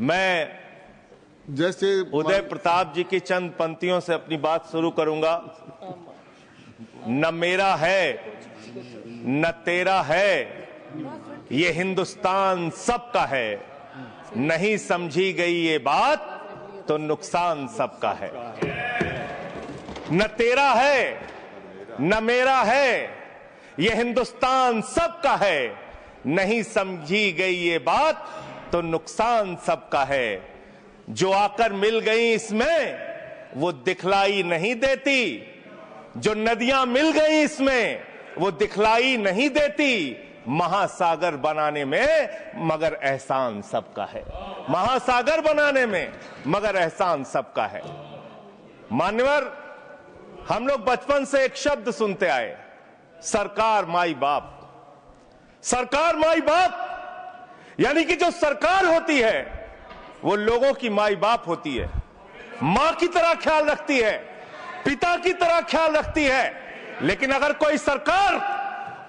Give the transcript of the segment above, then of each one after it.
मैं जैसे उदय प्रताप जी की चंद पंक्तियों से अपनी बात शुरू करूंगा। न मेरा है न तेरा है, ये हिंदुस्तान सबका है। नहीं समझी गई ये बात तो नुकसान सबका है। न तेरा है न मेरा है, ये हिंदुस्तान सबका है। नहीं समझी गई ये बात तो नुकसान सबका है। जो आकर मिल गई इसमें वो दिखलाई नहीं देती, जो नदियां मिल गई इसमें वो दिखलाई नहीं देती। महासागर बनाने में मगर एहसान सबका है। महासागर बनाने में मगर एहसान सबका है। मान्यवर, हम लोग बचपन से एक शब्द सुनते आए, सरकार माई बाप। सरकार माई बाप यानी कि जो सरकार होती है वो लोगों की माई बाप होती है, मां की तरह ख्याल रखती है, पिता की तरह ख्याल रखती है। लेकिन अगर कोई सरकार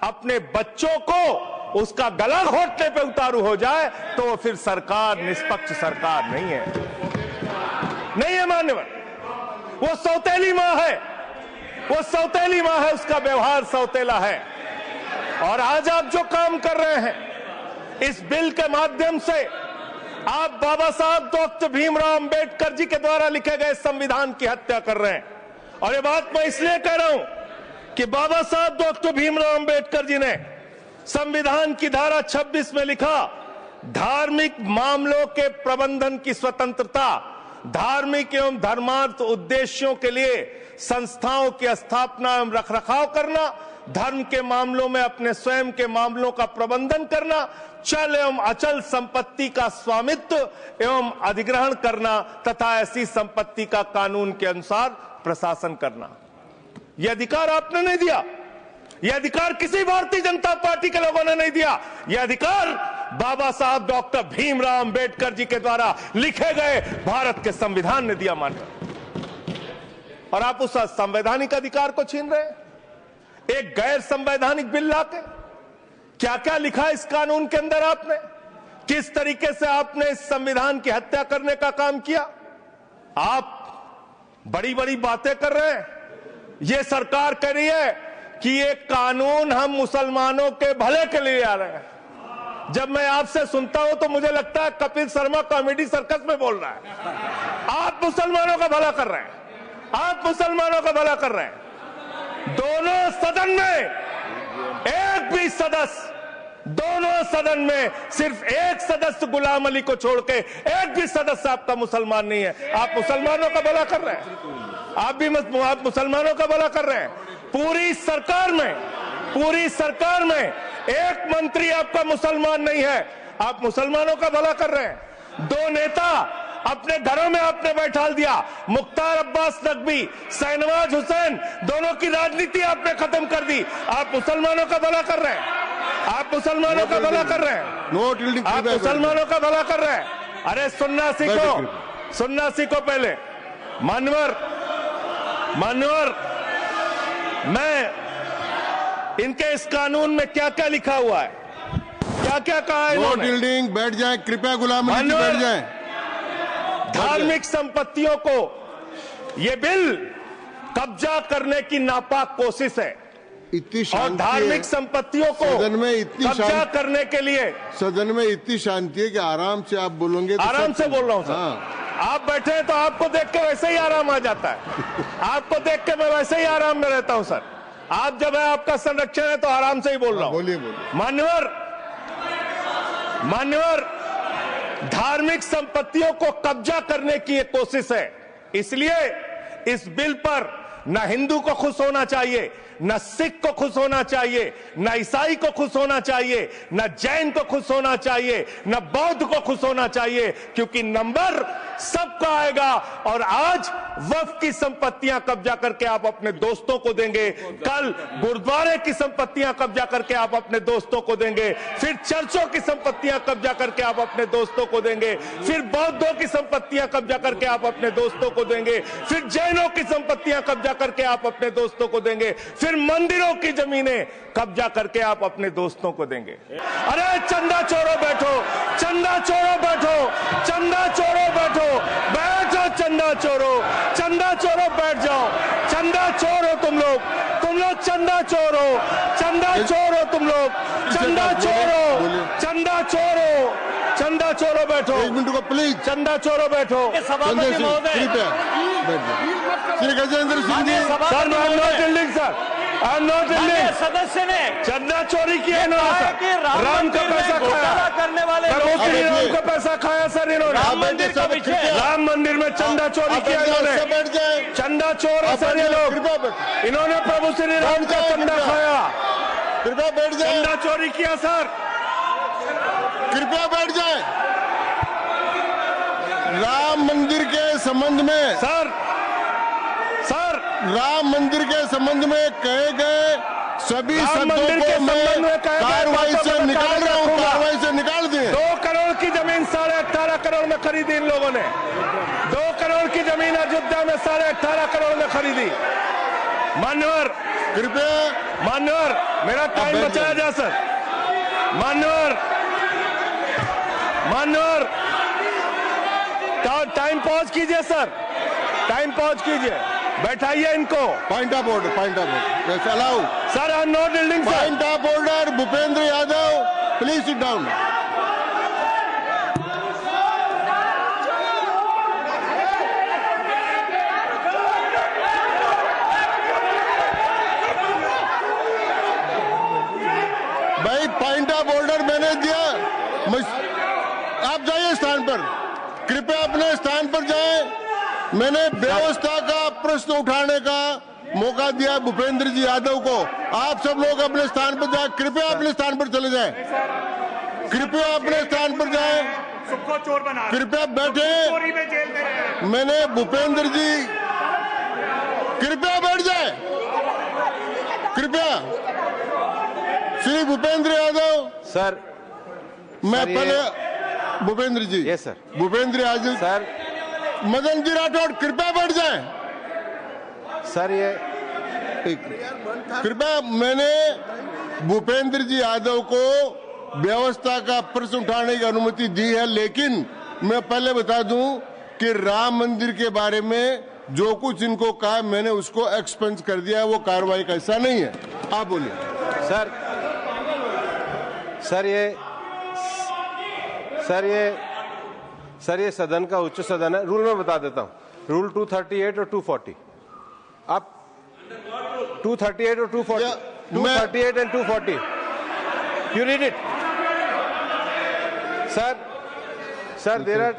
अपने बच्चों को उसका गला घोटने पे उतारू हो जाए तो वो फिर सरकार निष्पक्ष सरकार नहीं है। नहीं है मान्यवर, वो सौतेली मां है, वो सौतेली मां है, उसका व्यवहार सौतेला है। और आज आप जो काम कर रहे हैं इस बिल के माध्यम से, आप बाबा साहब डॉक्टर भीमराव अंबेडकर जी के द्वारा लिखे गए संविधान की हत्या कर रहे हैं। और ये बात मैं इसलिए कह रहा हूं कि बाबा साहब डॉक्टर भीमराव अंबेडकर जी ने संविधान की धारा 26 में लिखा, धार्मिक मामलों के प्रबंधन की स्वतंत्रता, धार्मिक एवं धर्मार्थ उद्देश्यों के लिए संस्थाओं की स्थापना एवं रखरखाव करना, धर्म के मामलों में अपने स्वयं के मामलों का प्रबंधन करना, चल एवं अचल संपत्ति का स्वामित्व एवं अधिग्रहण करना तथा ऐसी संपत्ति का कानून के अनुसार प्रशासन करना। यह अधिकार आपने नहीं दिया, यह अधिकार किसी भारतीय जनता पार्टी के लोगों ने नहीं दिया। यह अधिकार बाबा साहब डॉक्टर भीमराव अंबेडकर जी के द्वारा लिखे गए भारत के संविधान ने दिया। मान और आप उस संवैधानिक अधिकार को छीन रहे हैं एक गैर संवैधानिक बिल लाके। क्या क्या लिखा इस कानून के अंदर आपने, किस तरीके से आपने इस संविधान की हत्या करने का काम किया। आप बड़ी बड़ी बातें कर रहे हैं। ये सरकार कह रही है कि ये कानून हम मुसलमानों के भले के लिए आ रहे हैं। जब मैं आपसे सुनता हूं तो मुझे लगता है कपिल शर्मा कॉमेडी सर्कस में बोल रहा है। आप मुसलमानों का भला कर रहे हैं, आप मुसलमानों का भला कर रहे हैं। दोनों सदन में एक भी सदस्य, दोनों सदन में सिर्फ एक सदस्य गुलाम अली को छोड़ के एक भी सदस्य आपका मुसलमान नहीं है। आप मुसलमानों का भला कर रहे हैं, आप मुसलमानों का भला कर रहे हैं। पूरी सरकार में एक मंत्री आपका मुसलमान नहीं है, आप मुसलमानों का भला कर रहे हैं। दो नेता अपने घरों में आपने बैठा दिया, मुख्तार अब्बास नकवी, शहनवाज हुसैन, दोनों की राजनीति आपने खत्म कर दी। आप मुसलमानों का भला कर रहे हैं, आप मुसलमानों का भला कर रहे हैं, आप मुसलमानों का भला कर रहे हैं। अरे सुनना सीखो पहले। मान्यवर, मैं इनके इस कानून में क्या क्या लिखा हुआ है, क्या क्या कहा है इन्होंने। बैठ जाए कृपया, गुलाम अली बैठ जाए। धार्मिक संपत्तियों को यह बिल कब्जा करने की नापाक कोशिश है। इतनी और धार्मिक संपत्तियों को सदन में इतनी कब्जा करने के लिए सदन में इतनी शांति है कि आराम से आप बोलोगे तो आराम से बोल रहा हूं सर। हाँ। आप बैठे हैं तो आपको देख के वैसे ही आराम आ जाता है। आपको देख के मैं वैसे ही आराम में रहता हूं सर। आप जब है आपका संरक्षण है तो आराम से ही बोल रहा हूं। बोलिए। मान्यवर, धार्मिक संपत्तियों को कब्जा करने की एक कोशिश है। इसलिए इस बिल पर न हिंदू को खुश होना चाहिए, न सिख को खुश होना चाहिए, न ईसाई को खुश होना चाहिए, न जैन को खुश होना चाहिए, न बौद्ध को खुश होना चाहिए, क्योंकि नंबर सबका आएगा। और आज वक्फ की संपत्तियां कब्जा करके आप अपने दोस्तों को देंगे, कल गुरुद्वारे की संपत्तियां कब्जा करके आप अपने दोस्तों को देंगे, फिर चर्चों की संपत्तियां कब्जा करके आप अपने दोस्तों को देंगे, फिर बौद्धों की संपत्तियां कब्जा करके आप अपने दोस्तों को देंगे, फिर जैनों की संपत्तियां कब्जा करके आप अपने दोस्तों को देंगे, फिर फिर मंदिरों की जमीनें कब्जा करके आप अपने दोस्तों को देंगे। अरे चंदा चोरों बैठो, चंदा चोरों बैठो, चंदा चोरों बैठो, बैठो चंदा चोरों, चंदा चोरों बैठ जाओ। चंदा चोर हो तुम लोग चंदा चोर हो, चंदा चोर हो तुम लोग, चंदा चोर हो, चंदा चोर हो, चंदा चोरों बैठो। 1 मिनट को प्लीज। चंदा चोरों बैठो। सभापति महोदय, Shri Gajendra Singh ji. Sir I am not dealing sir, I am not dealing. सदस्य ने चंदा चोरी किया इन्होंने, राम का पैसा खाया, करने वाले प्रभु श्री राम का पैसा खाया सर इन्होंने। राम मंदिर का विषय, राम मंदिर में चंदा चोरी किया इन्होंने। चंदा चोर है सर ये लोग, इन्होंने प्रभु श्री राम का चंदा खाया। कृपया बैठ जाए। चंदा चोरी किया सर, कृपया बैठ जाए। राम मंदिर के संबंध में सर राम मंदिर के संबंध में कहे गए सभी शब्दों को मैं कार्रवाई से निकाल रहा हूं, कार्रवाई से निकाल दिए। 2 करोड़ की जमीन 18.5 करोड़ में खरीदी इन लोगों ने। 2 करोड़ की जमीन अयोध्या में 18.5 करोड़ में खरीदी। मान्यवर कृपया मेरा टाइम बचाया जा सर। मान्यवर टाइम पॉज कीजिए सर, टाइम पॉज कीजिए, बैठाइए इनको। Point of order allow sir. I am not dealing sir. Point of order Bhupendra Yadav, please sit down. भाई पॉइंट ऑफ ऑर्डर मैंने दिया, आप जाइए स्थान पर, कृपया अपने स्थान पर जाएं। मैंने व्यवस्था का प्रश्न उठाने का मौका दिया भूपेंद्र जी यादव को। आप सब लोग अपने स्थान पर जाएं, कृपया अपने स्थान पर चले जाएं, कृपया अपने स्थान पर जाएं, कृपया बैठे। मैंने भूपेंद्र जी, कृपया बैठ जाए, कृपया। श्री भूपेंद्र यादव सर, मैं पहले Bhupendra ji, yes sir, Bhupendra Yadav sir, Madan ji Rathore कृपया बैठ जाएं। सर ये कृपया, मैंने भूपेंद्र जी यादव को व्यवस्था का प्रश्न उठाने की अनुमति दी है, लेकिन मैं पहले बता दूं कि राम मंदिर के बारे में जो कुछ इनको कहा मैंने उसको एक्सपेंस कर दिया है, वो कार्रवाई का हिस्सा नहीं है। आप बोलिए सर ये सदन का उच्च सदन है। रूल में बता देता हूं, रूल 238 और 240। आप 238 और 240, 238 and 240, you read it sir. There are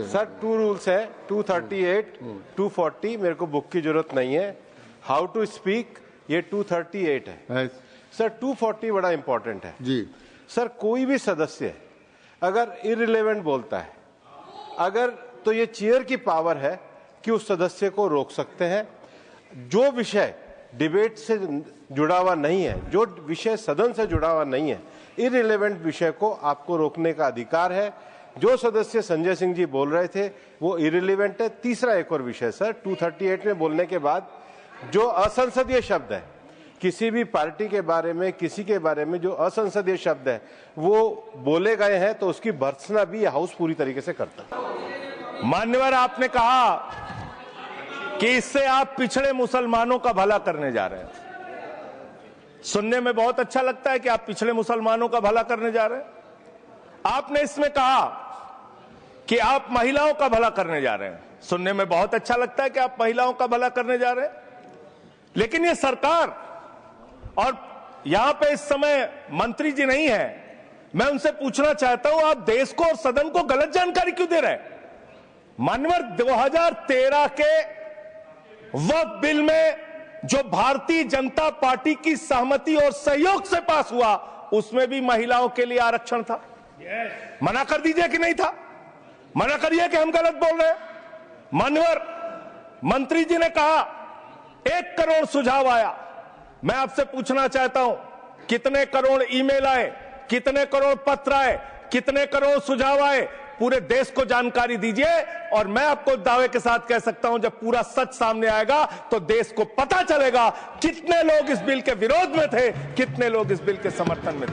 sir 2 rules है, 238, 240। मेरे को बुक की जरूरत नहीं है। हाउ टू स्पीक ये 238 है सर। 240 बड़ा इंपॉर्टेंट है जी सर। कोई भी सदस्य अगर इररिलेवेंट बोलता है, अगर तो ये चेयर की पावर है कि उस सदस्य को रोक सकते हैं। जो विषय डिबेट से जुड़ा हुआ नहीं है, जो विषय सदन से जुड़ा हुआ नहीं है, इररिलेवेंट विषय को आपको रोकने का अधिकार है। जो सदस्य संजय सिंह जी बोल रहे थे वो इररिलेवेंट है। तीसरा एक और विषय सर, 238 में बोलने के बाद जो असंसदीय शब्द है, किसी भी पार्टी के बारे में, किसी के बारे में जो असंसदीय शब्द है वो बोले गए हैं, तो उसकी भर्त्सना भी हाउस पूरी तरीके से करता है। मान्यवर, आपने कहा कि इससे आप पिछड़े मुसलमानों का भला करने जा रहे हैं। सुनने में बहुत अच्छा लगता है कि आप पिछड़े मुसलमानों का भला करने जा रहे हैं। आपने इसमें कहा कि आप महिलाओं का भला करने जा रहे हैं। सुनने में बहुत अच्छा लगता है कि आप महिलाओं का भला करने जा रहे हैं, लेकिन ये सरकार, और यहां पे इस समय मंत्री जी नहीं है, मैं उनसे पूछना चाहता हूं, आप देश को और सदन को गलत जानकारी क्यों दे रहे हैं? मानवर, 2013 के वक्फ बिल में जो भारतीय जनता पार्टी की सहमति और सहयोग से पास हुआ, उसमें भी महिलाओं के लिए आरक्षण था। मना कर दीजिए कि नहीं था, मना करिए कि हम गलत बोल रहे हैं। मानवर, मंत्री जी ने कहा 1 करोड़ सुझाव आया। मैं आपसे पूछना चाहता हूं, कितने करोड़ ईमेल आए, कितने करोड़ पत्र आए, कितने करोड़ सुझाव आए, पूरे देश को जानकारी दीजिए। और मैं आपको दावे के साथ कह सकता हूं, जब पूरा सच सामने आएगा तो देश को पता चलेगा कितने लोग इस बिल के विरोध में थे, कितने लोग इस बिल के समर्थन में थे।